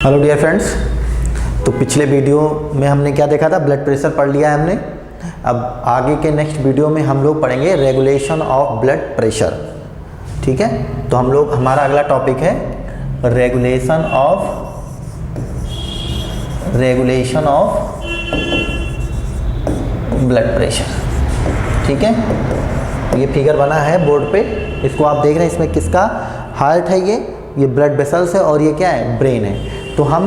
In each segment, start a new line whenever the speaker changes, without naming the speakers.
Hello dear friends. तो पिछले video में हमने क्या देखा था, ब्लड प्रेशर पढ़ लिया है हमने। अब आगे के नेक्स्ट वीडियो में हम लोग पढ़ेंगे रेगुलेशन ऑफ ब्लड प्रेशर। ठीक है, तो हम लोग हमारा अगला टॉपिक है रेगुलेशन ऑफ ब्लड प्रेशर। ठीक है, ये फिगर बना है बोर्ड पे, इसको आप देख रहे हैं। इसमें किसका हार्ट है, ये ब्लड वेसल्स है और ये क्या है, ब्रेन है। तो हम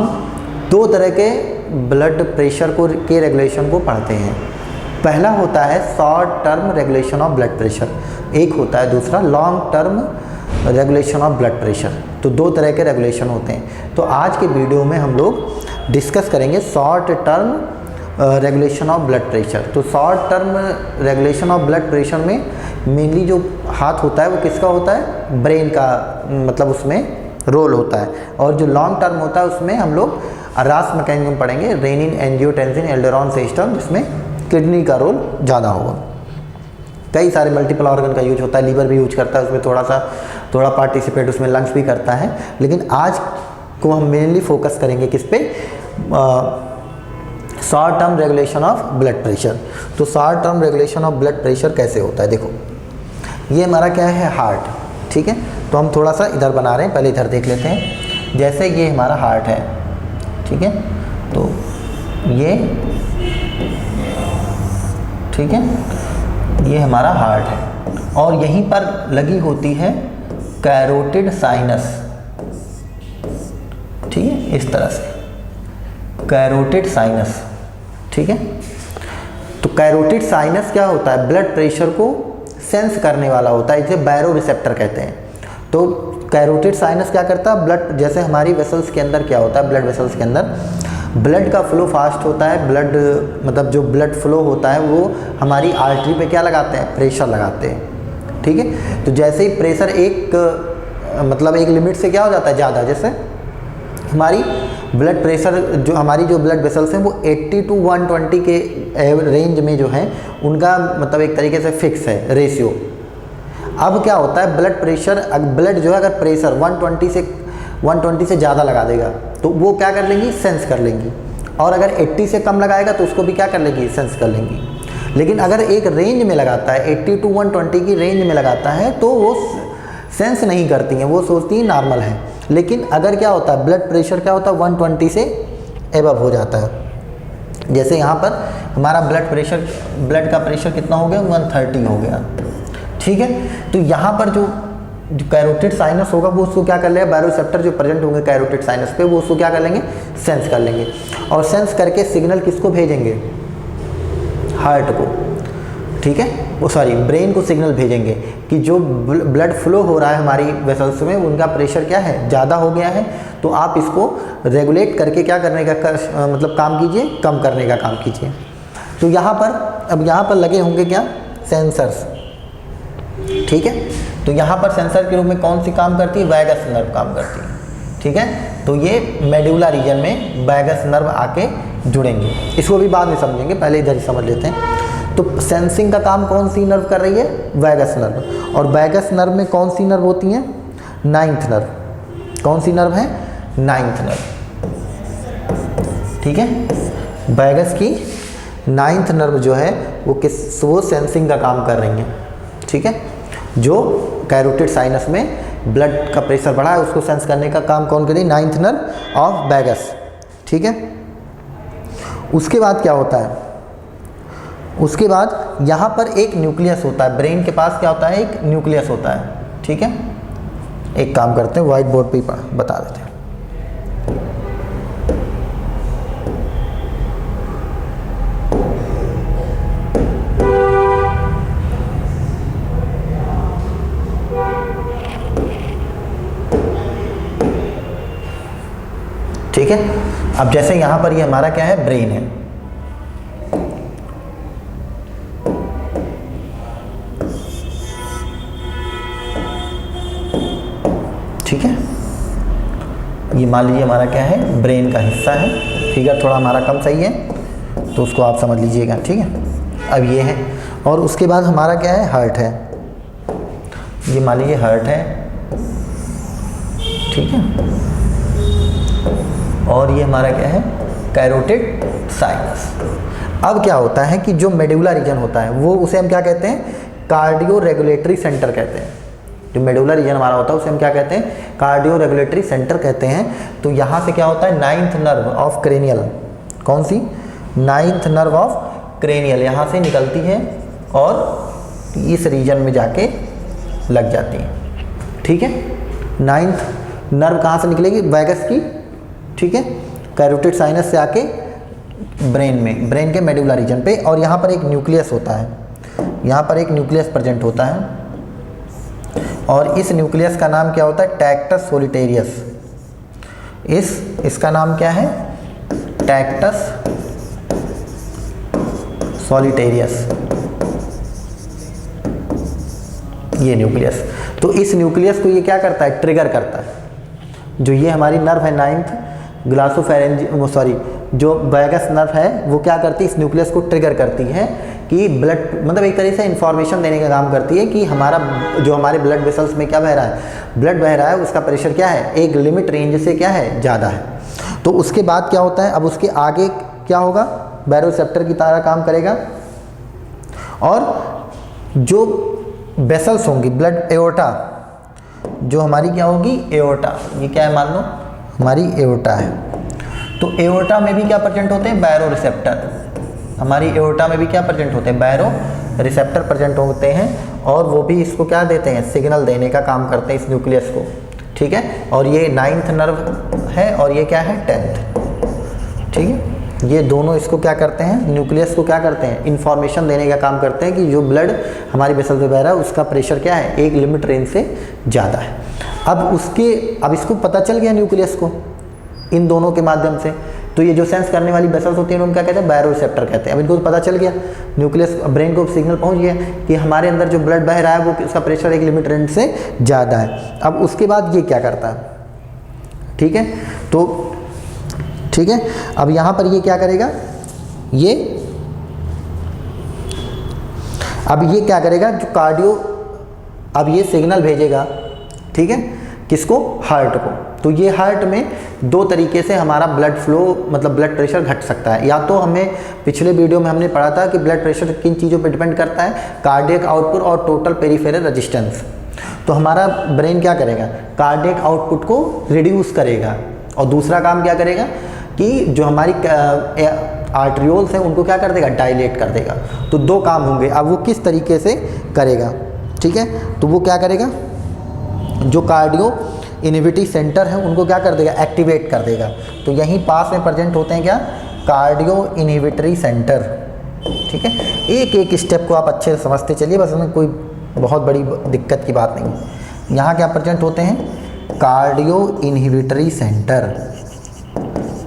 दो तरह के ब्लड प्रेशर के रेगुलेशन को पढ़ते हैं। पहला होता है short term regulation of blood pressure, एक होता है दूसरा long term regulation of blood pressure. तो दो तरह के रेगुलेशन होते हैं। तो आज के वीडियो में हम लोग डिस्कस करेंगे short term regulation of blood pressure. तो short term regulation of blood pressure में मेनली जो हाथ होता है वो किसका होता है, ब्रेन का, मतलब उसमें रोल होता है। और जो लॉन्ग टर्म होता है उसमें हम लोग रास मैकेनिज्म पढ़ेंगे, रेनिन एंजियोटेंसिन एल्डोस्टेरोन सिस्टम, जिसमें किडनी का रोल ज़्यादा होगा। कई सारे मल्टीपल ऑर्गन का यूज होता है, लीवर भी यूज करता है उसमें, थोड़ा पार्टिसिपेट उसमें लंग्स भी करता है। लेकिन आज को हम मेनली फोकस करेंगे किस पे, short term regulation of blood pressure. तो short term regulation of blood pressure कैसे होता है, देखो ये हमारा क्या है, हार्ट। ठीक है, तो हम थोड़ा सा इधर बना रहे हैं, पहले इधर देख लेते हैं। जैसे ये हमारा हार्ट है, ठीक है, तो ये, ठीक है, ये हमारा हार्ट है और यहीं पर लगी होती है कैरोटिड साइनस। ठीक है, इस तरह से कैरोटिड साइनस। ठीक है, तो कैरोटिड साइनस क्या होता है, ब्लड प्रेशर को सेंस करने वाला होता है, इसे बैरो रिसेप्टर कहते हैं। तो कैरोटिड साइनस क्या करता है, ब्लड, जैसे हमारी वेसल्स के अंदर क्या होता है, ब्लड वेसल्स के अंदर ब्लड का फ्लो फास्ट होता है। ब्लड मतलब जो ब्लड फ्लो होता है वो हमारी आर्टरी पे क्या लगाते हैं, प्रेशर लगाते हैं। ठीक है, तो जैसे ही प्रेशर एक लिमिट से क्या हो जाता है ज़्यादा, जैसे हमारी ब्लड प्रेशर, जो हमारी जो ब्लड वेसल्स हैं वो 80 to 120 के रेंज में जो है उनका मतलब एक तरीके से फिक्स है रेशियो। अब क्या होता है, ब्लड प्रेशर, ब्लड जो है अगर प्रेशर 120 से ज़्यादा लगा देगा तो वो क्या कर लेंगी, सेंस कर लेंगी। और अगर 80 से कम लगाएगा तो उसको भी क्या कर लेंगी, सेंस कर लेंगी। लेकिन अगर एक रेंज में लगाता है, 80 to 120 की रेंज में लगाता है, तो वो सेंस नहीं करती हैं, वो सोचती हैं नॉर्मल है। लेकिन अगर क्या होता है, ब्लड प्रेशर क्या होता है, 120 से एबव हो जाता है। जैसे यहाँ पर हमारा ब्लड का प्रेशर कितना हो गया, 130 हो गया। ठीक है, तो यहाँ पर जो कैरोटिड साइनस होगा वो उसको क्या कर लेगा, बैरोरिसेप्टर जो प्रेजेंट होंगे कैरोटिड साइनस पे, वो उसको क्या कर लेंगे, सेंस कर लेंगे। और सेंस करके सिग्नल किसको भेजेंगे, हार्ट को। ठीक है, वो सॉरी ब्रेन को सिग्नल भेजेंगे कि जो ब्लड फ्लो हो रहा है हमारी वेसल्स में, उनका प्रेशर क्या है, ज़्यादा हो गया है। तो आप इसको रेगुलेट करके क्या करने का मतलब काम कीजिए, कम करने का काम कीजिए। तो यहाँ पर अब यहाँ पर लगे होंगे क्या, सेंसर्स। ठीक है, तो यहाँ पर सेंसर के रूप में कौन सी काम करती है, वैगस नर्व काम करती है। ठीक है, तो ये मेडुला रीजन में वैगस नर्व आके जुड़ेंगे, इसको भी बाद में समझेंगे, पहले इधर ही समझ लेते हैं। तो सेंसिंग का काम कौन सी नर्व कर रही है, वैगस नर्व। और वैगस नर्व में कौन सी नर्व होती है, नाइन्थ नर्व। कौन सी नर्व है, नाइन्थ नर्व। ठीक है, वैगस की नाइन्थ नर्व जो है वो सेंसिंग का काम कर रही है। ठीक है, जो कैरोटिड साइनस में ब्लड का प्रेशर बढ़ा है उसको सेंस करने का काम कौन करेगी, नाइन्थ नर्व ऑफ वैगस। ठीक है, उसके बाद क्या होता है, उसके बाद यहाँ पर एक न्यूक्लियस होता है, ब्रेन के पास क्या होता है, एक न्यूक्लियस होता है। ठीक है, एक काम करते हैं, व्हाइट बोर्ड पे बता देते हैं। ठीक है, अब जैसे यहाँ पर ये हमारा क्या है, ब्रेन है। ठीक है, ये मान लीजिए हमारा क्या है, ब्रेन का हिस्सा है। फिगर थोड़ा हमारा कम सही है तो उसको आप समझ लीजिएगा। ठीक है, अब ये है, और उसके बाद हमारा क्या है, हार्ट है। ये मान लीजिए हार्ट है। ठीक है, और ये हमारा क्या है, कैरोटिड साइनस। अब क्या होता है कि जो मेडुला रीजन होता है वो उसे हम क्या कहते हैं, कार्डियो रेगुलेटरी सेंटर कहते हैं। जो मेडुला रीजन हमारा होता है उसे हम क्या कहते हैं, कार्डियो रेगुलेटरी सेंटर कहते हैं। तो यहाँ से क्या होता है, नाइन्थ नर्व ऑफ क्रेनियल, कौन सी, नाइन्थ नर्व ऑफ क्रेनियल यहाँ से निकलती है और इस रीजन में जाके लग जाती है। ठीक है, नाइन्थ नर्व कहाँ से निकलेगी, वैगस की, ठीक है, कैरोटिड साइनस से आके ब्रेन में, ब्रेन के मेडुला रीजन पे। और यहाँ पर एक न्यूक्लियस होता है, यहाँ पर एक न्यूक्लियस प्रेजेंट होता है और इस न्यूक्लियस का नाम क्या होता है, टैक्टस सोलिटेरियस। इसका नाम क्या है, टैक्टस सोलिटेरियस, ये न्यूक्लियस। तो इस न्यूक्लियस को ये क्या करता है, ट्रिगर करता है। जो ये हमारी नर्व है नाइन्थ ग्लासोफेरेंजियल, सॉरी जो वैगस नर्व है वो क्या करती है, इस न्यूक्लियस को ट्रिगर करती है कि ब्लड, मतलब एक तरह से इंफॉर्मेशन देने का काम करती है कि हमारा जो हमारे ब्लड वेसल्स में क्या बह रहा है, ब्लड बह रहा है, उसका प्रेशर क्या है, एक लिमिट रेंज से क्या है, ज़्यादा है। तो उसके बाद क्या होता है, अब उसके आगे क्या होगा, बैरोसेप्टर की तरह काम करेगा और जो वेसल्स होंगी, ब्लड एओर्टा, जो हमारी क्या होगी, एओर्टा, ये क्या है, मान लो हमारी एओर्टा है। तो एओर्टा में भी क्या प्रेजेंट होते हैं, बैरो रिसेप्टर। हमारी एओर्टा में भी क्या प्रेजेंट होते हैं, बैरो रिसेप्टर प्रेजेंट होते हैं और वो भी इसको क्या देते हैं, सिग्नल देने का काम करते हैं इस न्यूक्लियस को। ठीक है, और ये नाइन्थ नर्व है और ये क्या है, 10th। ठीक है, ये दोनों इसको क्या करते हैं, न्यूक्लियस को क्या करते हैं, इन्फॉर्मेशन देने का काम करते हैं कि जो ब्लड हमारी वेसल में बह रहा है उसका प्रेशर क्या है, एक लिमिट रेंज से ज़्यादा है। अब इसको पता चल गया न्यूक्लियस को इन दोनों के माध्यम से। तो ये जो सेंस करने वाली वेसल्स होती हैं उनको क्या कहते हैं, बैरोरिसेप्टर कहते हैं। अब इनको तो पता चल गया, न्यूक्लियस ब्रेन को सिग्नल पहुंच गया कि हमारे अंदर जो ब्लड बह रहा है वो उसका प्रेशर एक लिमिट रेंज से ज़्यादा है। अब उसके बाद ये क्या करता है, ठीक है, तो ठीक है, अब यहाँ पर ये क्या करेगा, अब ये क्या करेगा, जो कार्डियो, अब ये सिग्नल भेजेगा, ठीक है, किसको, हार्ट को। तो ये हार्ट में दो तरीके से हमारा ब्लड फ्लो, मतलब ब्लड प्रेशर घट सकता है। या तो हमें पिछले वीडियो में हमने पढ़ा था कि ब्लड प्रेशर किन चीज़ों पे डिपेंड करता है, कार्डियक आउटपुट और टोटल पेरिफेरल रेजिस्टेंस। तो हमारा ब्रेन क्या करेगा, कार्डियक आउटपुट को रिड्यूस करेगा और दूसरा काम क्या करेगा कि जो हमारी आर्टरियोल्स हैं उनको क्या कर देगा, डायलेट कर देगा। तो दो काम होंगे। अब वो किस तरीके से करेगा, ठीक है, तो वो क्या करेगा, जो कार्डियो इनहिबिटरी सेंटर है उनको क्या कर देगा, एक्टिवेट कर देगा। तो यहीं पास में प्रेजेंट होते हैं क्या, कार्डियो इनहिबिटरी सेंटर। ठीक है, एक एक स्टेप को आप अच्छे से समझते चलिए, बस उसमें कोई बहुत बड़ी दिक्कत की बात नहीं। यहाँ क्या प्रेजेंट होते हैं, cardio inhibitory centre,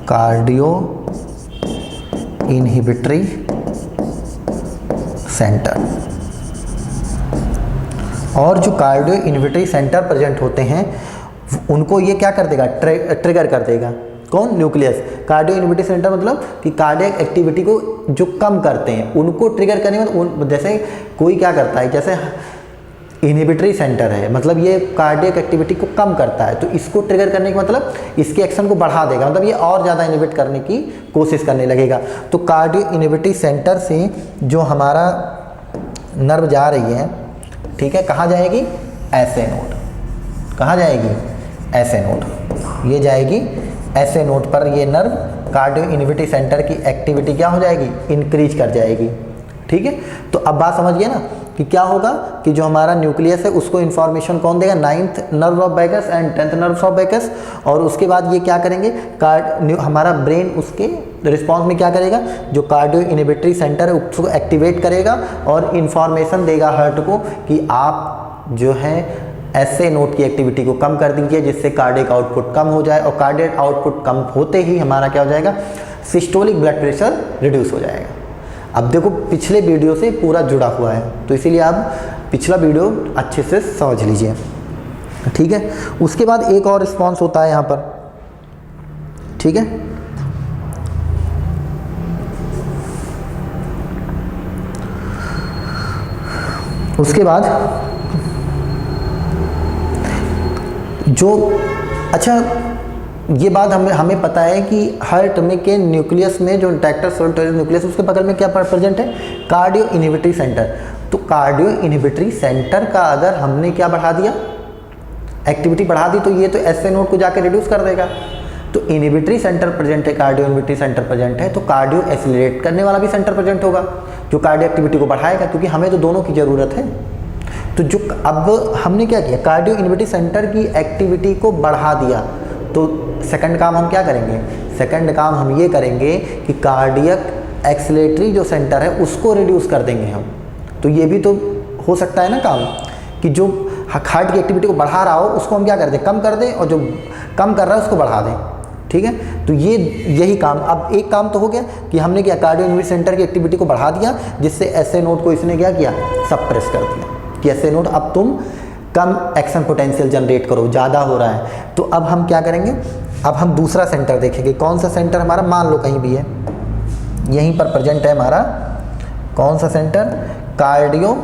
cardio inhibitory centre. और जो कार्डियो इनहिबिटरी सेंटर प्रेजेंट होते हैं उनको ये क्या कर देगा, ट्रिगर कर देगा। कौन, न्यूक्लियस। कार्डियो इनहिबिटरी सेंटर मतलब कि कार्डियक एक्टिविटी को जो कम करते हैं उनको ट्रिगर करने में, जैसे कोई क्या करता है, जैसे इनहिबिटरी सेंटर है, मतलब ये कार्डियक एक्टिविटी को कम करता है, तो इसको ट्रिगर करने का मतलब इसके एक्शन को बढ़ा देगा, मतलब ये और ज़्यादा इनहिबिट करने की कोशिश करने लगेगा। तो कार्डियो इनहिबिटरी सेंटर से जो हमारा नर्व जा रही है, ठीक है, कहाँ जाएगी, ऐसे नोड, कहाँ जाएगी, ऐसे नोड, ये जाएगी ऐसे नोड पर। ये नर्व कार्डियो इनहिबिटरी सेंटर की एक्टिविटी क्या हो जाएगी, इंक्रीज कर जाएगी। ठीक है, तो अब बात समझिए ना कि क्या होगा कि जो हमारा न्यूक्लियस है उसको इन्फॉर्मेशन कौन देगा, ninth nerve of vagus and 10th nerve of vagus. और उसके बाद ये क्या करेंगे, हमारा ब्रेन उसके रिस्पॉन्स में क्या करेगा, जो कार्डियो इनहिबिटरी सेंटर है उसको एक्टिवेट करेगा और इन्फॉर्मेशन देगा हार्ट को कि आप जो है ऐसे नोड की एक्टिविटी को कम कर दीजिए जिससे कार्डियक आउटपुट कम हो जाए। और कार्डियक आउटपुट कम होते ही हमारा क्या हो जाएगा, सिस्टोलिक ब्लड प्रेशर रिड्यूस हो जाएगा। अब देखो पिछले वीडियो से पूरा जुड़ा हुआ है, तो इसीलिए आप पिछला वीडियो अच्छे से समझ लीजिए। ठीक है, उसके बाद एक और रिस्पॉन्स होता है यहाँ पर, ठीक है, उसके बाद जो, अच्छा ये बात हमें पता है कि हार्ट में के न्यूक्लियस में जो इंटैक्टर सेल न्यूक्लियस उसके बगल में क्या प्रेजेंट है, कार्डियो इनहिबिटरी सेंटर। तो कार्डियो इनहिबिटरी सेंटर का अगर हमने क्या बढ़ा दिया, एक्टिविटी बढ़ा दी, तो ये तो एसए नोड को जाके रिड्यूस कर देगा। तो इनहिबिटरी सेंटर प्रेजेंट है, कार्डियो इनहिबिटरी सेंटर प्रेजेंट है, तो कार्डियो एक्सीलरेट करने वाला भी सेंटर प्रेजेंट होगा जो कार्डियो एक्टिविटी को बढ़ाएगा, क्योंकि हमें तो दोनों की ज़रूरत है। तो जो अब हमने क्या किया, कार्डियो इनहिबिटरी सेंटर की एक्टिविटी को बढ़ा दिया, तो सेकंड काम हम क्या करेंगे, सेकंड काम हम ये करेंगे कि कार्डियक एक्सीलरेटरी जो सेंटर है उसको रिड्यूस कर देंगे हम। तो ये भी तो हो सकता है ना काम, कि जो हार्ट की एक्टिविटी को बढ़ा रहा हो उसको हम क्या कर दें, कम कर दें, और जो कम कर रहा है उसको बढ़ा दें। ठीक है, तो ये यही काम। अब एक काम तो हो गया कि हमने क्या, कार्डियो इनहिबिटरी सेंटर की एक्टिविटी को बढ़ा दिया, जिससे एसए नोड को इसने क्या किया, सप्रेस कर दिया कि एसए नोड अब तुम कम एक्शन पोटेंशियल जनरेट करो, ज़्यादा हो रहा है। तो अब हम क्या करेंगे, अब हम दूसरा सेंटर देखेंगे। कौन सा सेंटर हमारा, मान लो कहीं भी है, यहीं पर प्रेजेंट है हमारा कौन सा सेंटर, कार्डियो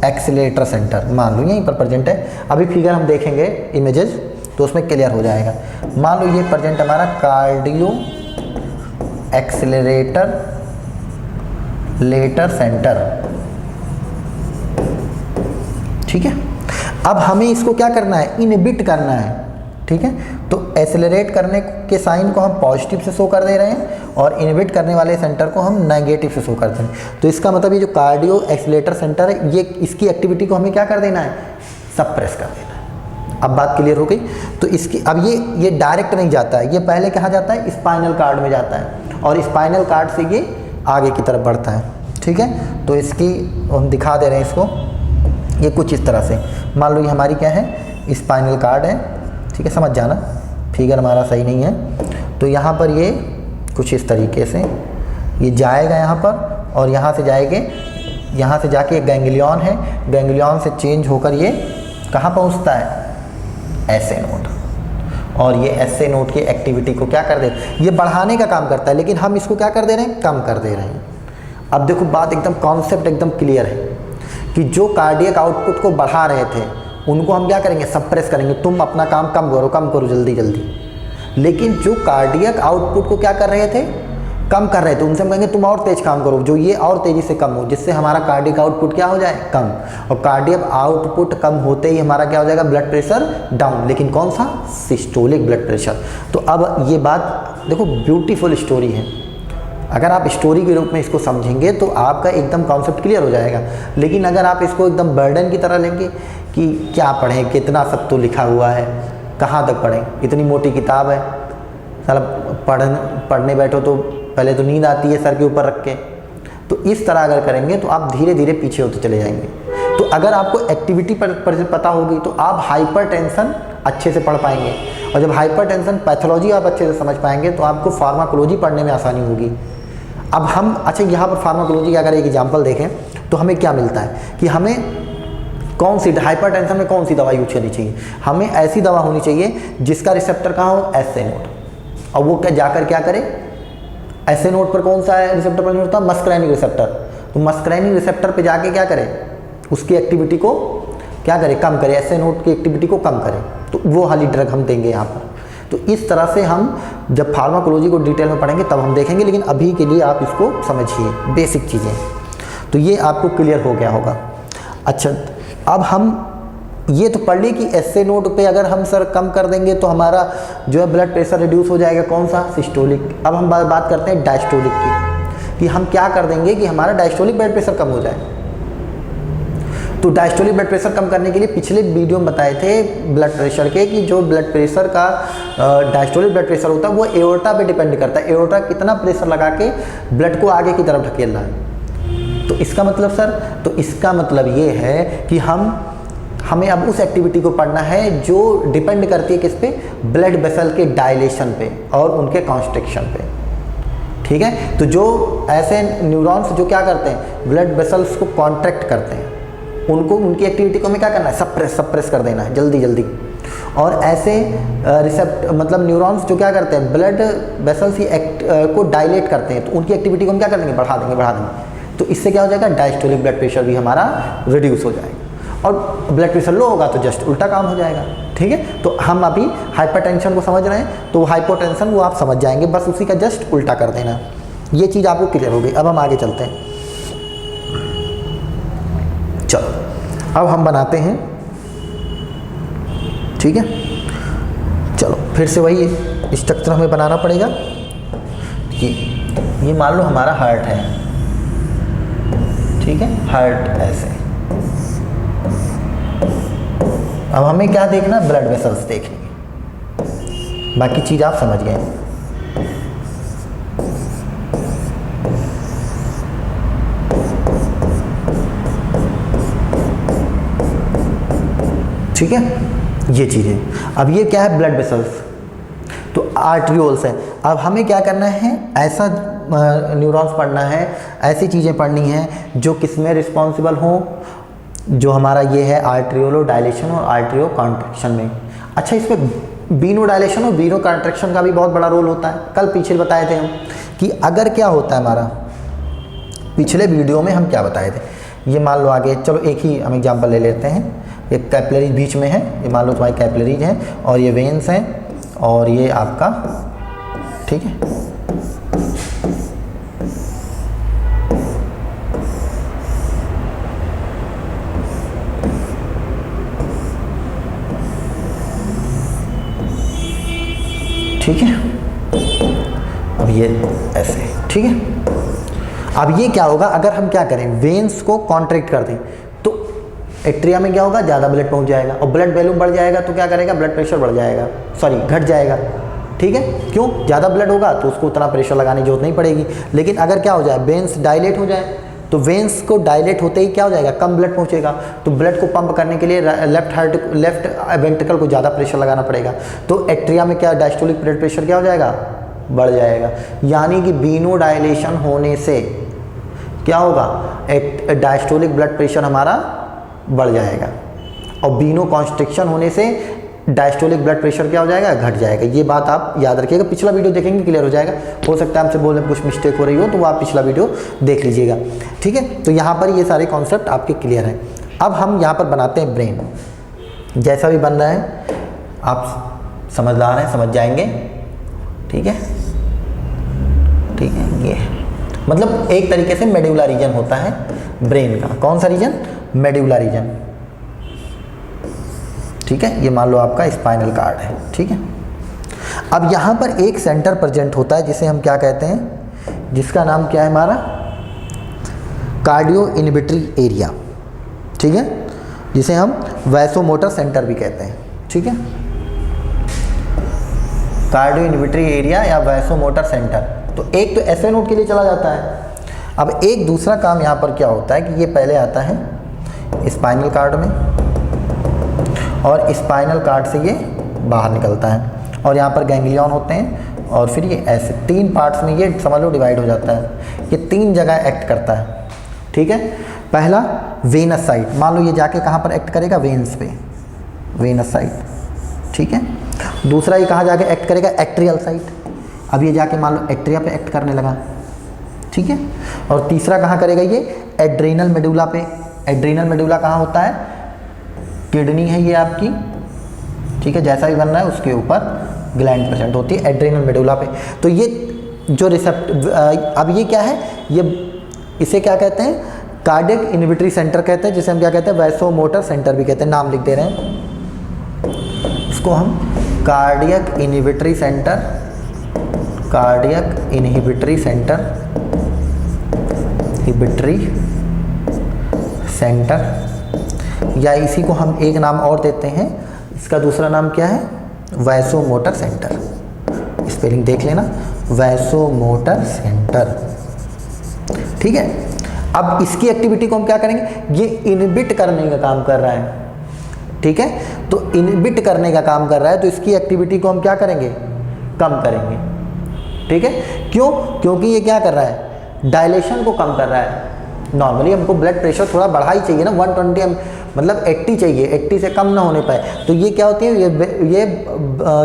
एक्सीलरेटर सेंटर, मान लो यहीं पर प्रेजेंट है। अभी फिगर हम देखेंगे इमेजेस तो उसमें क्लियर हो जाएगा। मान लो ये प्रेजेंट हमारा कार्डियो एक्सीलरेटर सेंटर, ठीक है। अब हमें इसको क्या करना है, इनहिबिट करना है, ठीक है। तो एक्सेलरेट करने के साइन को हम पॉजिटिव से शो कर दे रहे हैं और इनहिबिट करने वाले सेंटर को हम नेगेटिव से शो कर रहे हैं। तो इसका मतलब ये जो कार्डियो एक्सीलरेटर सेंटर है, ये इसकी एक्टिविटी को हमें क्या कर देना है, सप्रेस कर देना है। अब बात क्लियर हो गई। तो इसकी अब ये डायरेक्ट नहीं जाता है, ये पहले कहाँ जाता है, स्पाइनल कार्ड में जाता है, और स्पाइनल कार्ड से ये आगे की तरफ बढ़ता है, ठीक है। तो इसकी हम दिखा दे रहे हैं इसको, ये कुछ इस तरह से, मान लो ये हमारी क्या है, स्पाइनल कार्ड है, ठीक है, समझ जाना, फिगर हमारा सही नहीं है। तो यहाँ पर ये कुछ इस तरीके से ये जाएगा यहाँ पर, और यहाँ से जाएंगे, यहाँ से जाके एक गैंग्लियन है, गैंग्लियन से चेंज होकर ये कहाँ पहुँचता है, एसए नोड, और ये एसए नोड की एक्टिविटी को क्या कर दे, ये बढ़ाने का काम करता है, लेकिन हम इसको क्या कर दे रहे हैं, कम कर दे रहे हैं। अब देखो बात एकदम, कॉन्सेप्ट एकदम क्लियर है कि जो कार्डियक आउटपुट को बढ़ा रहे थे उनको हम क्या करेंगे, सप्रेस करेंगे, तुम अपना काम कम करो जल्दी जल्दी। लेकिन जो कार्डियक आउटपुट को क्या कर रहे थे, कम कर रहे थे, उनसे हम कहेंगे तुम और तेज काम करो, जो ये और तेज़ी से कम हो, जिससे हमारा कार्डियक आउटपुट क्या हो जाए, कम। और कार्डियक आउटपुट कम होते ही हमारा क्या हो जाएगा, ब्लड प्रेशर डाउन, लेकिन कौन सा, सिस्टोलिक ब्लड प्रेशर। तो अब ये बात देखो, ब्यूटीफुल स्टोरी है, अगर आप स्टोरी के रूप में इसको समझेंगे तो आपका एकदम कॉन्सेप्ट क्लियर हो जाएगा। लेकिन अगर आप इसको एकदम बर्डन की तरह लेंगे कि क्या पढ़ें, कितना सब तो लिखा हुआ है, कहाँ तक पढ़ें, इतनी मोटी किताब है, साला पढ़ने बैठो तो पहले तो नींद आती है सर के ऊपर रख के। तो इस तरह अगर करेंगे तो आप धीरे धीरे पीछे होते चले जाएंगे। तो अगर आपको एक्टिविटी पर पता होगी तो आप हाइपरटेंशन अच्छे से पढ़ पाएंगे, और जब हाइपरटेंशन पैथोलॉजी आप अच्छे से समझ पाएंगे तो आपको फार्माकोलॉजी पढ़ने में आसानी होगी। अब हम अच्छा यहाँ पर फार्माकोलॉजी का अगर एक एग्जांपल देखें तो हमें क्या मिलता है कि हमें कौन सी हाइपरटेंशन में कौन सी दवा यूज करनी चाहिए, हमें ऐसी दवा होनी चाहिए जिसका रिसेप्टर कहाँ हो, एसए नोड, और वो क्या जाकर क्या करे, एसए नोड पर कौन सा है रिसेप्टर पर होता है, मस्करैनिक रिसेप्टर। तो मस्करैनिक रिसेप्टर पर जाके क्या करे, उसकी एक्टिविटी को क्या करे, कम करे, एसए नोड की एक्टिविटी को कम करे। तो वो वाली ड्रग हम देंगे यहाँ पर। तो इस तरह से हम जब फार्माकोलॉजी को डिटेल में पढ़ेंगे तब हम देखेंगे, लेकिन अभी के लिए आप इसको समझिए बेसिक चीज़ें। तो ये आपको क्लियर हो गया होगा। अच्छा, अब हम ये तो पढ़ ली कि एसए नोड पे अगर हम सर कम कर देंगे तो हमारा जो है ब्लड प्रेशर रिड्यूस हो जाएगा, कौन सा, सिस्टोलिक। अब हम बात करते हैं डायस्टोलिक की, कि हम क्या कर देंगे कि हमारा डायस्टोलिक ब्लड प्रेशर कम हो जाए। तो डायस्टोलिक ब्लड प्रेशर कम करने के लिए पिछले वीडियो में बताए थे ब्लड प्रेशर के, कि जो ब्लड प्रेशर का डायस्टोलिक ब्लड प्रेशर होता है वो एओर्टा पे डिपेंड करता है, एओर्टा कितना प्रेशर लगा के ब्लड को आगे की तरफ ढकेल रहा है। तो इसका मतलब सर, तो इसका मतलब ये है कि हमें अब उस एक्टिविटी को पढ़ना है जो डिपेंड करती है किस पे, ब्लड वेसल के डायलेशन पे और उनके कॉन्स्ट्रिक्शन पे, ठीक है। तो जो ऐसे न्यूरॉन्स जो क्या करते हैं, ब्लड वेसल्स को कॉन्ट्रैक्ट करते हैं, उनको उनकी एक्टिविटी को हमें क्या करना है, सप्रेस कर देना है जल्दी जल्दी। और ऐसे मतलब न्यूरॉन्स जो क्या करते हैं, ब्लड वेसल्स को डायलेट करते हैं, तो उनकी एक्टिविटी को हम क्या कर देंगे, बढ़ा देंगे। तो इससे क्या हो जाएगा, डायस्टोलिक ब्लड प्रेशर भी हमारा रिड्यूस हो जाएगा। और ब्लड प्रेशर लो होगा तो जस्ट उल्टा काम हो जाएगा। ठीक है, तो हम अभी हाइपरटेंशन को समझ रहे हैं, तो हाइपोटेंशन वो आप समझ जाएंगे, बस उसी का जस्ट उल्टा कर देना। ये चीज़ आपको क्लियर हो गई। अब हम आगे चलते हैं। चलो अब हम बनाते हैं, ठीक है, चलो फिर से वही स्ट्रक्चर हमें बनाना पड़ेगा। ये मान लो हमारा हार्ट है, ठीक है, हार्ट ऐसे। अब हमें क्या देखना, ब्लड वेसल्स देखनी, बाकी चीज़ आप समझ गए। ठीक है, ये चीज़ें। अब ये क्या है, ब्लड वेसल्स, तो आर्ट्रियोल्स है। अब हमें क्या करना है, ऐसा न्यूरॉन्स पढ़ना है, ऐसी चीज़ें पढ़नी हैं जो किसमें रिस्पॉन्सिबल हों, जो हमारा ये है आर्ट्रियोलो डायलेशन और आर्ट्रियो कॉन्ट्रैक्शन में। अच्छा, इसमें वीनो डायलेशन और वीनो कॉन्ट्रैक्शन का भी बहुत बड़ा रोल होता है। कल पीछे बताए थे हम कि अगर क्या होता है हमारा, पिछले वीडियो में हम क्या बताए थे, ये मान लो आगे, चलो एक ही हम एग्जांपल ले लेते हैं। ये कैपिलरीज बीच में है, ये मान लो तुम्हारी कैपिलरीज है और ये वेन्स हैं और ये आपका, ठीक है, ठीक है, अब ये ऐसे, ठीक है। अब ये क्या होगा, अगर हम क्या करें, वेन्स को कॉन्ट्रैक्ट कर दें तो एट्रिया में क्या होगा, ज़्यादा ब्लड पहुंच जाएगा और ब्लड वॉल्यूम बढ़ जाएगा तो क्या करेगा, ब्लड प्रेशर बढ़ जाएगा, सॉरी घट जाएगा। ठीक है, क्यों, ज़्यादा ब्लड होगा तो उसको उतना प्रेशर लगाने की जरूरत नहीं पड़ेगी। लेकिन अगर क्या हो जाए, वेन्स डायलेट हो जाए, तो वेन्स को डायलेट होते ही क्या हो जाएगा, कम ब्लड पहुंचेगा, तो ब्लड को पंप करने के लिए लेफ्ट वेंट्रिकल को ज़्यादा प्रेशर लगाना पड़ेगा, तो एट्रिया में क्या, डायस्टोलिक ब्लड प्रेशर क्या हो जाएगा, बढ़ जाएगा। यानी कि वीनो डायलेशन होने से क्या होगा, एक डायस्टोलिक ब्लड प्रेशर हमारा बढ़ जाएगा और वीनो कॉन्स्ट्रिक्शन होने से डायस्टोलिक ब्लड प्रेशर क्या हो जाएगा, घट जाएगा। ये बात आप याद रखिएगा, पिछला वीडियो देखेंगे क्लियर हो जाएगा। हो सकता है हमसे बोलने में कुछ मिस्टेक हो रही हो तो वो आप पिछला वीडियो देख लीजिएगा। ठीक है, तो यहाँ पर ये सारे कॉन्सेप्ट आपके क्लियर हैं। अब हम यहाँ पर बनाते हैं ब्रेन। जैसा भी बन रहा है आप समझदार हैं, समझ जाएंगे। ठीक है, ठीक है, ये मतलब एक तरीके से मेडुला रीजन होता है ब्रेन का। कौन सा रीजन, मेडुला रीजन। ठीक है, ये मान लो आपका स्पाइनल कार्ड है। ठीक है, अब यहाँ पर एक सेंटर प्रेजेंट होता है जिसे हम क्या कहते हैं, जिसका नाम क्या है हमारा, कार्डियो इनहिबिटरी एरिया। ठीक है, जिसे हम वैसोमोटर सेंटर भी कहते हैं। ठीक है, कार्डियो इनहिबिटरी एरिया या वैसोमोटर सेंटर। तो एक तो ऐसे नोट के लिए चला जाता है। अब एक दूसरा काम यहाँ पर क्या होता है कि ये पहले आता है स्पाइनल कार्ड में और स्पाइनल कार्ड से ये बाहर निकलता है और यहाँ पर गैंग्लियन होते हैं और फिर ये ऐसे तीन पार्ट्स में ये समझ लो डिवाइड हो जाता है। ये तीन जगह एक्ट करता है। ठीक है, पहला वेनस साइड, मान लो ये जाके कहाँ पर एक्ट करेगा, वेन्स पे, वेनस साइड। ठीक है, दूसरा ये कहाँ जाके एक्ट करेगा, एट्रियल साइड। अब ये जाके मान लो एट्रिया पे एक्ट करने लगा। ठीक है, और तीसरा कहाँ करेगा, ये एड्रेनल मेडुला पे। एड्रेनल मेडुला कहाँ होता है, किडनी है ये आपकी। ठीक है, जैसा भी बन रहा है उसके ऊपर ग्लैंड प्रेजेंट होती है एड्रेनल मेडुला पे। तो ये जो अब ये क्या है, ये इसे क्या कहते हैं, कार्डियक इनहिबिटरी सेंटर कहते हैं, जिसे हम क्या कहते हैं, वैसोमोटर सेंटर भी कहते हैं। नाम लिख दे रहे हैं इसको हम, cardiac inhibitory centre, cardiac inhibitory centre, inhibitory centre, या इसी को हम एक नाम और देते हैं, इसका दूसरा नाम क्या है, वैसोमोटर सेंटर। स्पेलिंग देख लेना, वैसोमोटर सेंटर। ठीक है, अब इसकी एक्टिविटी को हम क्या करेंगे, ये इनहिबिट करने का काम कर रहा है। ठीक है, तो इनहिबिट करने का काम कर रहा है तो इसकी एक्टिविटी को हम क्या करेंगे, कम करेंगे। ठीक है, क्यों, क्योंकि ये क्या कर रहा है, डायलेशन को कम कर रहा है। नॉर्मली हमको ब्लड प्रेशर थोड़ा बढ़ा ही चाहिए ना, 120 मतलब 80 चाहिए, 80 से कम ना होने पाए। तो ये क्या होती है, ये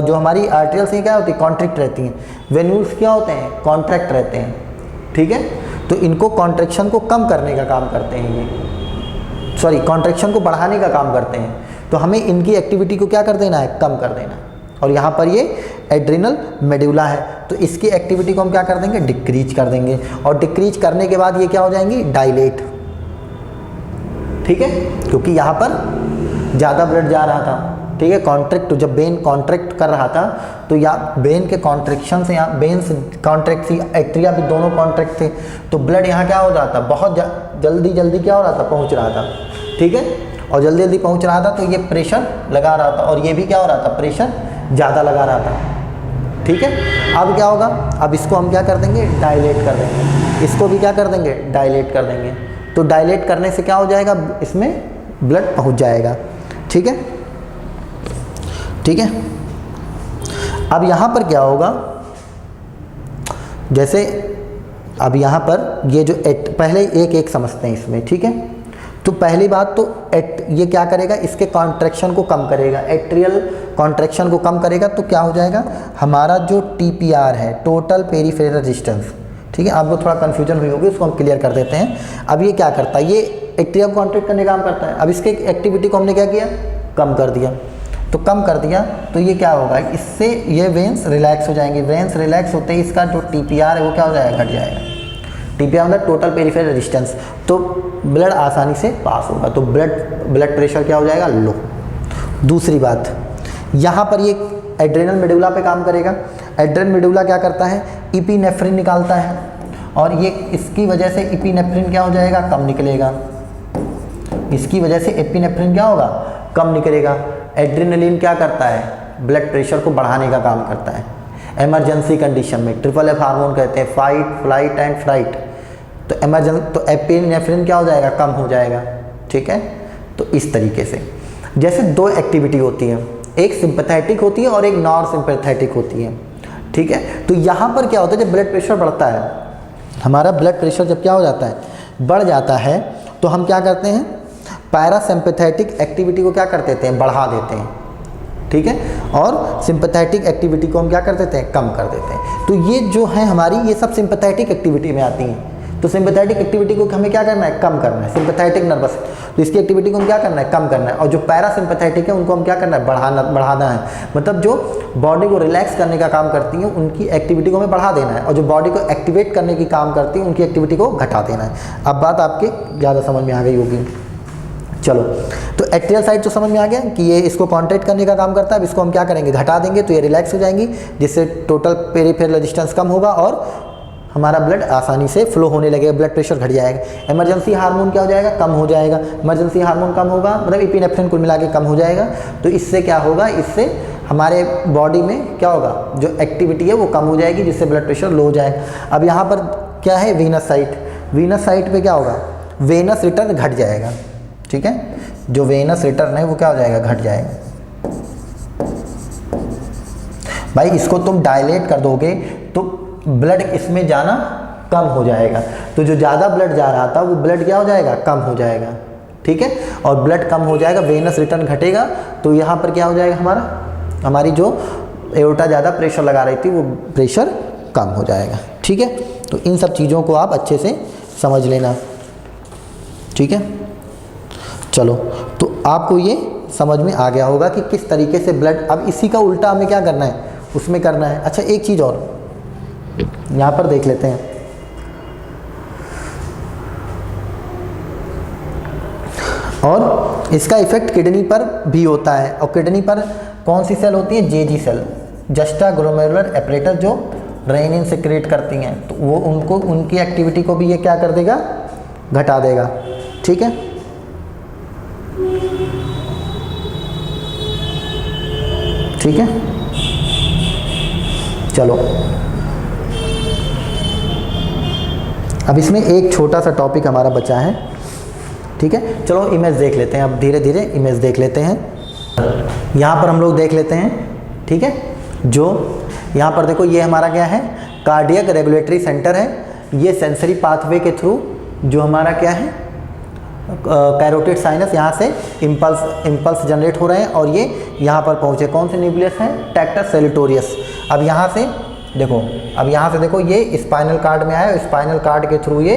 जो हमारी आर्टरियल्स हैं क्या होती है, कॉन्ट्रैक्ट रहती हैं। वेन्यूल्स क्या होते हैं, कॉन्ट्रैक्ट रहते हैं। ठीक है, तो इनको कॉन्ट्रैक्शन को कम करने का काम करते हैं ये। सॉरी कॉन्ट्रैक्शन को बढ़ाने का काम करते हैं, तो हमें इनकी एक्टिविटी को क्या कर देना है, कम कर देना है। और यहाँ पर ये एड्रिनल मेडुला है, तो इसकी एक्टिविटी को हम क्या कर देंगे, डिक्रीज कर देंगे। और डिक्रीज करने के बाद ये क्या हो जाएंगी, डायलेट, ठीक है, क्योंकि यहाँ पर ज़्यादा ब्लड जा रहा था, ठीक है। कॉन्ट्रैक्ट, जब वेन कॉन्ट्रैक्ट कर रहा था तो या वेन के कॉन्ट्रैक्शन से यहाँ वेन्स कॉन्ट्रैक्ट थी, एट्रिया भी दोनों कॉन्ट्रैक्ट थे, तो ब्लड यहाँ क्या हो रहा था, बहुत जल्दी क्या हो रहा था, पहुँच रहा था, ठीक है। और जल्दी पहुँच रहा था तो ये प्रेशर लगा रहा था, और ये भी क्या हो रहा था, प्रेशर ज़्यादा लगा रहा था, ठीक है। अब क्या होगा, अब इसको हम क्या कर देंगे, डायलेट कर देंगे, इसको भी क्या कर देंगे, डायलेट कर देंगे। तो डायलेट करने से क्या हो जाएगा, इसमें ब्लड पहुंच जाएगा, ठीक है, ठीक है। अब यहाँ पर क्या होगा, जैसे अब यहाँ पर ये जो पहले एक समझते हैं इसमें, ठीक है। तो पहली बात तो ये क्या करेगा, इसके कॉन्ट्रैक्शन को कम करेगा, एट्रियल कॉन्ट्रैक्शन को कम करेगा, तो क्या हो जाएगा, हमारा जो TPR है, टोटल पेरिफेरल रेजिस्टेंस, ठीक है। आपको थोड़ा कन्फ्यूजन हुई होगी, उसको हम क्लियर कर देते हैं। अब ये क्या करता है, ये एट्रिया को कॉन्ट्रैक्ट करने का काम करता है। अब इसके एक्टिविटी को हमने क्या किया, कम कर दिया, तो कम कर दिया तो ये क्या होगा, इससे ये वेन्स रिलैक्स हो जाएंगे। वेन्स रिलैक्स होते ही इसका जो TPR है वो क्या हो जाएगा, घट जाएगा। TPR मतलब टोटल पेरिफेरल रेजिस्टेंस, तो ब्लड आसानी से पास होगा, तो ब्लड प्रेशर क्या हो जाएगा, लो। दूसरी बात, यहाँ पर ये एड्रेनल मेडुला पे काम करेगा। एड्रेनल मेडुला क्या करता है, इपिनेफ्रिन निकालता है, और ये इसकी वजह से इपिनेफ्रिन क्या हो जाएगा, कम निकलेगा। इसकी वजह से एपिनेफ्रिन क्या होगा, कम निकलेगा। एड्रेनलिन क्या करता है, ब्लड प्रेशर को बढ़ाने का काम करता है। इमरजेंसी कंडीशन में FFF हार्मोन कहते हैं, फाइट, फ्लाइट एंड फ्राइट, तो एपिनेफ्रिन क्या हो जाएगा, कम हो जाएगा, ठीक है। तो इस तरीके से जैसे दो एक्टिविटी होती है, एक सिंपैथेटिक होती है और एक नॉन सिंपैथेटिक होती है, ठीक है। तो यहाँ पर क्या होता है, जब ब्लड प्रेशर बढ़ता है, हमारा ब्लड प्रेशर जब क्या हो जाता है, बढ़ जाता है, तो हम क्या करते हैं, पैरासिम्पैथेटिक एक्टिविटी को क्या कर देते हैं, बढ़ा देते हैं, ठीक है। और सिंपैथेटिक एक्टिविटी को हम क्या कर देते हैं, कम कर देते हैं। तो ये जो है हमारी, ये सब सिंपैथेटिक एक्टिविटी में आती हैं। तो सिंपैथेटिक एक्टिविटी को हमें क्या करना है, कम करना है। सिंपैथेटिक नर्वस, तो इसकी एक्टिविटी को हम क्या करना है, कम करना है। और जो पैरासिम्पैथेटिक है उनको हम क्या करना है, बढ़ाना है। मतलब जो बॉडी को रिलैक्स करने का काम करती हैं उनकी एक्टिविटी को हमें बढ़ा देना है, और जो बॉडी को एक्टिवेट करने की काम करती हैं उनकी एक्टिविटी को घटा देना है। अब बात आपके ज़्यादा समझ में आ गई होगी। चलो, तो एट्रियल साइड तो समझ में आ गया कि ये इसको कॉन्ट्रैक्ट करने का काम करता है। अब इसको हम क्या करेंगे, घटा देंगे, तो ये रिलैक्स हो जाएंगी, जिससे टोटल पेरिफेरल रेजिस्टेंस कम होगा और हमारा ब्लड आसानी से फ्लो होने लगेगा, ब्लड प्रेशर घट जाएगा। इमरजेंसी हार्मोन क्या हो जाएगा, कम हो जाएगा। इमरजेंसी हार्मोन कम होगा मतलब एपिनेफ्रिन कुल मिला के कम हो जाएगा। तो इससे क्या होगा, इससे हमारे बॉडी में क्या होगा, जो एक्टिविटी है वो कम हो जाएगी, जिससे ब्लड प्रेशर लो हो जाएगा। अब यहाँ पर क्या है, वीनस साइट, वीनस साइट पे क्या होगा, वेनस रिटर्न घट जाएगा, ठीक है। जो वेनस रिटर्न है वो क्या हो जाएगा, घट जाएगा। भाई इसको तुम डायलेट कर दोगे तो ब्लड इसमें जाना कम हो जाएगा, तो जो ज़्यादा ब्लड जा रहा था वो ब्लड क्या हो जाएगा, कम हो जाएगा, ठीक है। और ब्लड कम हो जाएगा, वेनस रिटर्न घटेगा, तो यहाँ पर क्या हो जाएगा, हमारी जो एओर्टा ज़्यादा प्रेशर लगा रही थी वो प्रेशर कम हो जाएगा, ठीक है। तो इन सब चीज़ों को आप अच्छे से समझ लेना, ठीक है। चलो, तो आपको ये समझ में आ गया होगा कि किस तरीके से ब्लड, अब इसी का उल्टा हमें क्या करना है, उसमें करना है। अच्छा, एक चीज़ और यहाँ पर देख लेते हैं। और इसका इफेक्ट किडनी पर भी होता है, और किडनी पर कौन सी सेल होती है, JG cell, juxtaglomerular apparatus, जो रेनिन सिक्रेट करती हैं, तो वो उनको, उनकी एक्टिविटी को भी ये क्या कर देगा, घटा देगा, ठीक है। ठीक है, चलो अब इसमें एक छोटा सा टॉपिक हमारा बचा है, ठीक है। चलो इमेज देख लेते हैं, अब धीरे धीरे इमेज देख लेते हैं। यहाँ पर हम लोग देख लेते हैं, ठीक है। जो यहाँ पर देखो, ये हमारा क्या है, कार्डियक रेगुलेटरी सेंटर है। ये सेंसरी पाथवे के थ्रू जो हमारा क्या है, कैरोटिड साइनस, यहाँ से इम्पल्स जनरेट हो रहे हैं, और ये यहाँ पर पहुँचे, कौन से न्यूक्लियस हैं, ट्रैक्टर सेलिटोरियस। अब यहाँ से देखो, अब यहाँ से देखो, ये स्पाइनल कार्ड में आया, स्पाइनल कार्ड के थ्रू ये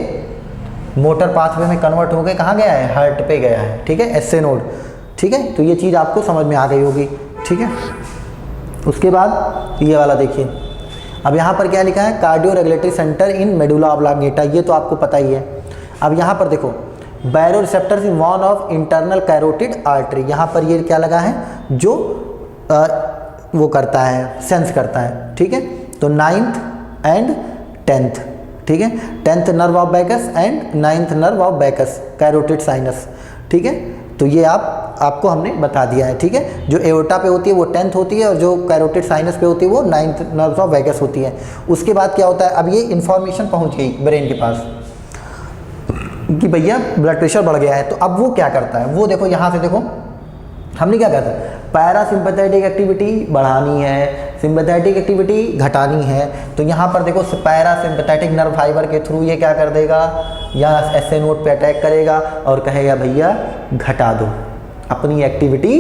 मोटर पाथवे में कन्वर्ट होकर कहाँ गया है, हार्ट पे गया है, ठीक है, एसए नोड, ठीक है। तो ये चीज़ आपको समझ में आ गई होगी, ठीक है। उसके बाद ये वाला देखिए, अब यहाँ पर क्या लिखा है, कार्डियो रेगुलेटरी सेंटर इन मेडुला ऑब्लांगेटा, ये तो आपको पता ही है। अब यहाँ पर देखो, baroreceptors in one of internal carotid artery, यहाँ पर ये क्या लगा है, जो वो करता है, सेंस करता है, ठीक है। तो 9th एंड 10th, ठीक है, 10th nerve of Bacchus and 9th nerve of Bacchus, carotid sinus, ठीक है। तो ये आपको हमने बता दिया है, ठीक है। जो एओर्टा पे होती है वो 10th होती है और जो कैरोटिड साइनस पे होती है वो 9th नर्व ऑफ बैकस होती है। उसके बाद क्या होता है, अब ये इन्फॉर्मेशन पहुंच गई ब्रेन के पास कि भैया ब्लड प्रेशर बढ़ गया है। तो अब वो क्या करता है, वो देखो यहाँ से देखो, हमने क्या करता है, पैरासिम्पैथेटिक एक्टिविटी बढ़ानी है, सिंपैथेटिक एक्टिविटी घटानी है। तो यहाँ पर देखो, पैरासिम्पैथेटिक नर्व फाइबर के थ्रू ये क्या कर देगा, या एसए नोड पे अटैक करेगा और कहेगा भैया घटा दो अपनी एक्टिविटी,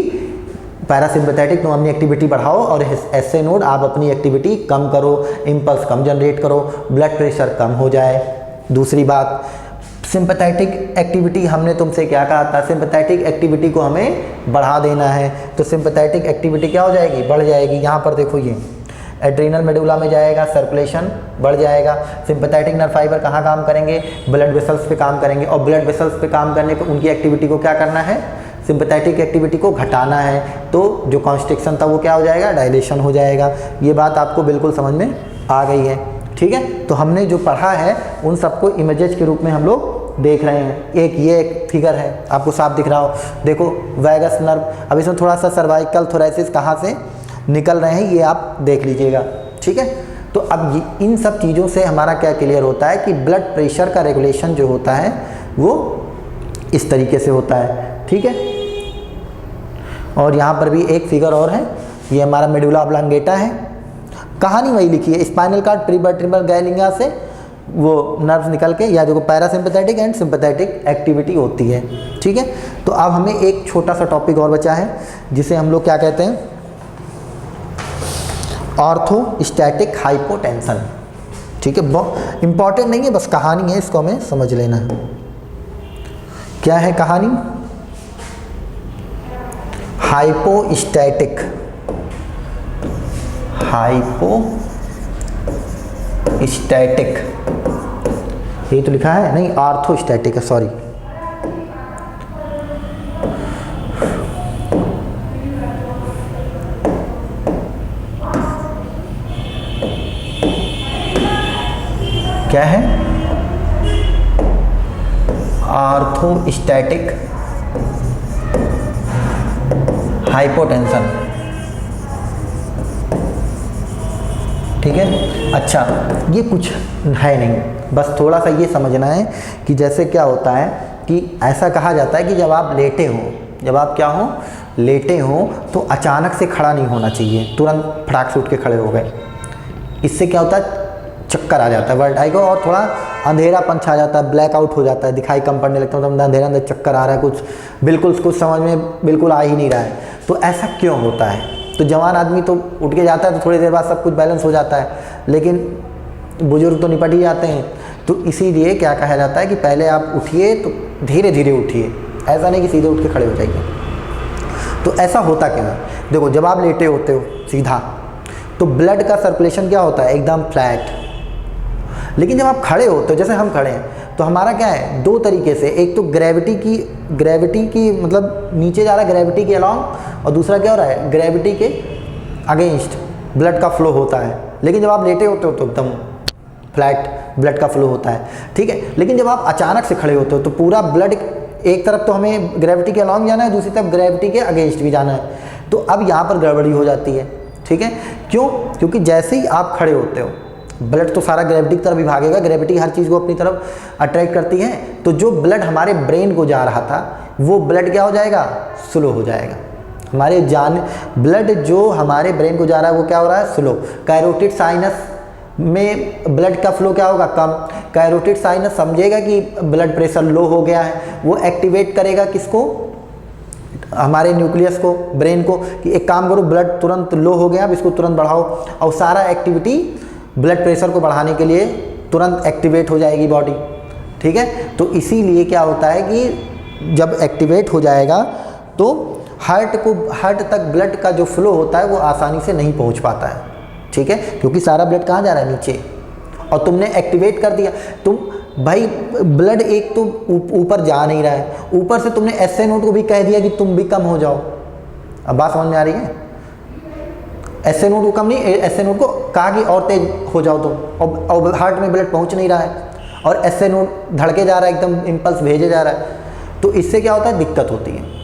पैरासिम्पैथेटिक तुम अपनी एक्टिविटी बढ़ाओ और एसए नोड आप अपनी एक्टिविटी कम करो, इम्पल्स कम जनरेट करो, ब्लड प्रेशर कम हो जाए। दूसरी बात, सिंपैथेटिक एक्टिविटी हमने तुमसे क्या कहा था, सिंपैथेटिक एक्टिविटी को हमें बढ़ा देना है। तो सिंपैथेटिक एक्टिविटी क्या हो जाएगी, बढ़ जाएगी। यहाँ पर देखो, ये एड्रीनल मेडुला में जाएगा, सर्कुलेशन बढ़ जाएगा। सिंपैथेटिक नर्व फाइबर कहाँ काम करेंगे, ब्लड वेसल्स पे काम करेंगे, और ब्लड वेसल्स पे काम करने पे उनकी एक्टिविटी को क्या करना है, सिंपैथेटिक एक्टिविटी को घटाना है। तो जो कॉन्स्ट्रिक्शन था वो क्या हो जाएगा, डायलेशन हो जाएगा। ये बात आपको बिल्कुल समझ में आ गई है, ठीक है। तो हमने जो पढ़ा है उन सबको इमेजेस के रूप में हम लोग देख रहे हैं। ये एक फिगर है, आपको साफ दिख रहा हो, देखो वैगस नर्व। अब इसमें थोड़ा सा सर्वाइकल थोरेसिस कहाँ से निकल रहे हैं ये आप देख लीजिएगा, ठीक है। तो अब इन सब चीज़ों से हमारा क्या क्लियर होता है कि ब्लड प्रेशर का रेगुलेशन जो होता है वो इस तरीके से होता है, ठीक है। और यहाँ पर भी एक फिगर और है, ये हमारा मेडुला ऑब्लांगेटा है, कहानी वही लिखी है, स्पाइनल कार्ड प्रीवर्टिब्रल गैंग्लिया से वो नर्व्स निकल के, या देखो पैरासिम्पैथेटिक एंड सिंपैथेटिक एक्टिविटी होती है, ठीक है। तो अब हमें एक छोटा सा टॉपिक और बचा है जिसे हम लोग क्या कहते हैं, ऑर्थोस्टैटिक हाइपोटेंशन, ठीक है। बहुत इंपॉर्टेंट नहीं है, बस कहानी है, इसको हमें समझ लेना है। क्या है कहानी, हाइपोस्टैटिक, हाइपोस्टैटिक, ये तो लिखा है, नहीं आर्थोस्टैटिक है, सॉरी। क्या है, आर्थोस्टैटिक हाइपोटेंशन, ठीक है। अच्छा, ये कुछ है नहीं, बस थोड़ा सा ये समझना है कि जैसे क्या होता है कि ऐसा कहा जाता है कि जब आप लेटे हो, जब आप क्या हो, लेटे हो, तो अचानक से खड़ा नहीं होना चाहिए, तुरंत फटाक से उठ के खड़े हो गए। इससे क्या होता है, चक्कर आ जाता है, वर्ल्ड आई को, और थोड़ा अंधेरापन छा जाता है, ब्लैकआउट हो जाता है, दिखाई कम पड़ने लगता है, मतलब अंधेरा अंदर चक्कर आ रहा है, कुछ बिल्कुल कुछ समझ में बिल्कुल आ ही नहीं रहा है। तो ऐसा क्यों होता है, तो जवान आदमी तो उठ के जाता है तो थोड़ी देर बाद सब कुछ बैलेंस हो जाता है, लेकिन बुजुर्ग तो निपट ही जाते हैं। तो इसीलिए क्या कहा जाता है कि पहले आप उठिए तो धीरे धीरे उठिए, ऐसा नहीं कि सीधे उठ के खड़े हो जाइए। तो ऐसा होता क्यों है, देखो जब आप लेटे होते हो सीधा, तो ब्लड का सर्कुलेशन क्या होता है, एकदम फ्लैट। लेकिन जब आप खड़े होते हो, जैसे हम खड़े हैं, तो हमारा क्या है, दो तरीके से, एक तो ग्रेविटी की मतलब नीचे जा रहा है ग्रेविटी के अलॉन्ग, और दूसरा क्या हो रहा है, ग्रेविटी के अगेंस्ट ब्लड का फ्लो होता है। लेकिन जब आप लेटे होते हो तो एकदम फ्लैट ब्लड का फ्लो होता है, ठीक है। लेकिन जब आप अचानक से खड़े होते हो तो पूरा ब्लड एक तरफ तो हमें ग्रेविटी के अलॉन्ग जाना है, दूसरी तरफ ग्रेविटी के अगेंस्ट भी जाना है। तो अब यहाँ पर गड़बड़ी हो जाती है, ठीक है। क्यों, क्योंकि जैसे ही आप खड़े होते हो ब्लड तो सारा ग्रेविटी की तरफ ही भागेगा, ग्रेविटी हर चीज़ को अपनी तरफ अट्रैक्ट करती है। तो जो ब्लड हमारे ब्रेन को जा रहा था वो ब्लड क्या हो जाएगा, स्लो हो जाएगा। हमारे ब्लड जो हमारे ब्रेन को जा रहा है वो क्या हो रहा है, स्लो। कैरोटिड साइनस में ब्लड का फ्लो क्या होगा, कम। कैरोटिड साइनस समझेगा कि ब्लड प्रेशर लो हो गया है, वो एक्टिवेट करेगा किसको, हमारे न्यूक्लियस को, ब्रेन को, कि एक काम करो ब्लड तुरंत लो हो गया, अब इसको तुरंत बढ़ाओ। और सारा एक्टिविटी ब्लड प्रेशर को बढ़ाने के लिए तुरंत एक्टिवेट हो जाएगी बॉडी, ठीक है। तो इसीलिए क्या होता है कि जब एक्टिवेट हो जाएगा तो हार्ट तक ब्लड का जो फ्लो होता है वो आसानी से नहीं पहुंच पाता है, ठीक है, क्योंकि सारा ब्लड कहाँ जा रहा है, नीचे, और तुमने एक्टिवेट कर दिया। तुम भाई ब्लड एक तो ऊपर जा नहीं रहा है, ऊपर से तुमने एसए नोड को भी कह दिया कि तुम भी कम हो जाओ। अब बात समझ में आ रही है? एसए नोड को कम नहीं, एसए नोड को कहा कि और तेज हो जाओ तुम, और हार्ट में ब्लड पहुंच नहीं रहा है और एसए नोड धड़के जा रहा है, एकदम इम्पल्स भेजे जा रहा है, तो इससे क्या होता है, दिक्कत होती है,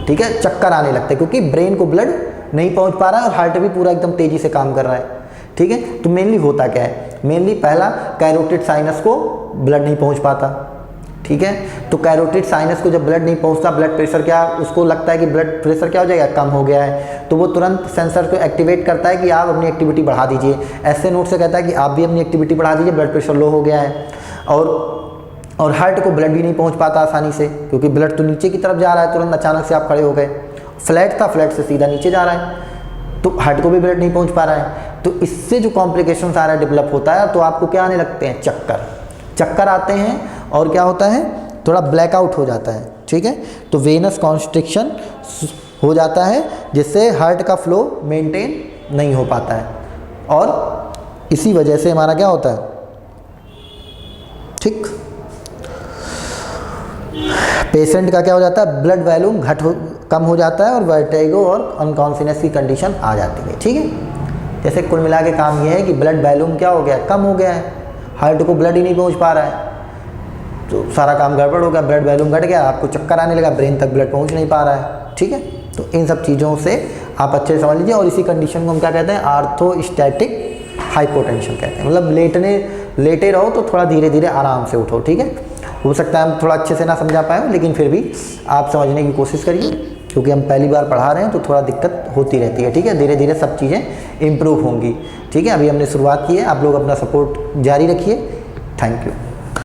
ठीक है, चक्कर आने लगते हैं, क्योंकि ब्रेन को ब्लड नहीं पहुंच पा रहा है और हार्ट भी पूरा एकदम तेजी से काम कर रहा है, ठीक है। तो मेनली होता क्या है, मेनली पहला कैरोटिड साइनस को ब्लड नहीं पहुंच पाता, ठीक है। तो कैरोटिड साइनस को जब ब्लड नहीं पहुंचता, ब्लड प्रेशर क्या, उसको लगता है कि ब्लड प्रेशर क्या हो जाएगा, कम हो गया है, तो वो तुरंत सेंसर को एक्टिवेट करता है कि आप अपनी एक्टिविटी बढ़ा दीजिए। एसए नोड से कहता है कि आप भी अपनी एक्टिविटी बढ़ा दीजिए, ब्लड प्रेशर लो हो गया है। और हार्ट को ब्लड भी नहीं पहुंच पाता आसानी से, क्योंकि ब्लड तो नीचे की तरफ जा रहा है, तुरंत अचानक से आप खड़े हो गए, फ्लैट था, फ्लैट से सीधा नीचे जा रहा है, तो हार्ट को भी ब्लड नहीं पहुंच पा रहा है। तो इससे जो कॉम्प्लिकेशन सारा डेवलप होता है, तो आपको क्या आने लगते हैं, चक्कर आते हैं, और क्या होता है, थोड़ा ब्लैकआउट हो जाता है, ठीक है। तो वेनस कॉन्स्ट्रिक्शन हो जाता है, जिससे हार्ट का फ्लो मेंटेन नहीं हो पाता है, और इसी वजह से हमारा क्या होता है, ठीक, पेशेंट का क्या हो जाता है, ब्लड वॉल्यूम कम हो जाता है और वर्टिगो और अनकॉन्शियसनेस की कंडीशन आ जाती है, ठीक है। जैसे कुल मिला के काम यह है कि ब्लड वॉल्यूम क्या हो गया, कम हो गया है, हार्ट को ब्लड ही नहीं पहुंच पा रहा है, तो सारा काम गड़बड़ हो गया, ब्लड वॉल्यूम घट गया, आपको चक्कर आने लगा, ब्रेन तक ब्लड पहुंच नहीं पा रहा है, ठीक है। तो इन सब चीज़ों से आप अच्छे से समझ लीजिए। और इसी कंडीशन को हम क्या कहते हैं, आर्थोस्टैटिक हाइपोटेंशन कहते हैं। मतलब लेटे रहो तो थोड़ा धीरे धीरे आराम से उठो, ठीक है। हो सकता है हम थोड़ा अच्छे से ना समझा पाए, लेकिन फिर भी आप समझने की कोशिश करिए, क्योंकि हम पहली बार पढ़ा रहे हैं तो थोड़ा दिक्कत होती रहती है, ठीक है। धीरे धीरे सब चीज़ें इम्प्रूव होंगी, ठीक है। अभी हमने शुरुआत की है, आप लोग अपना सपोर्ट जारी रखिए। Thank you.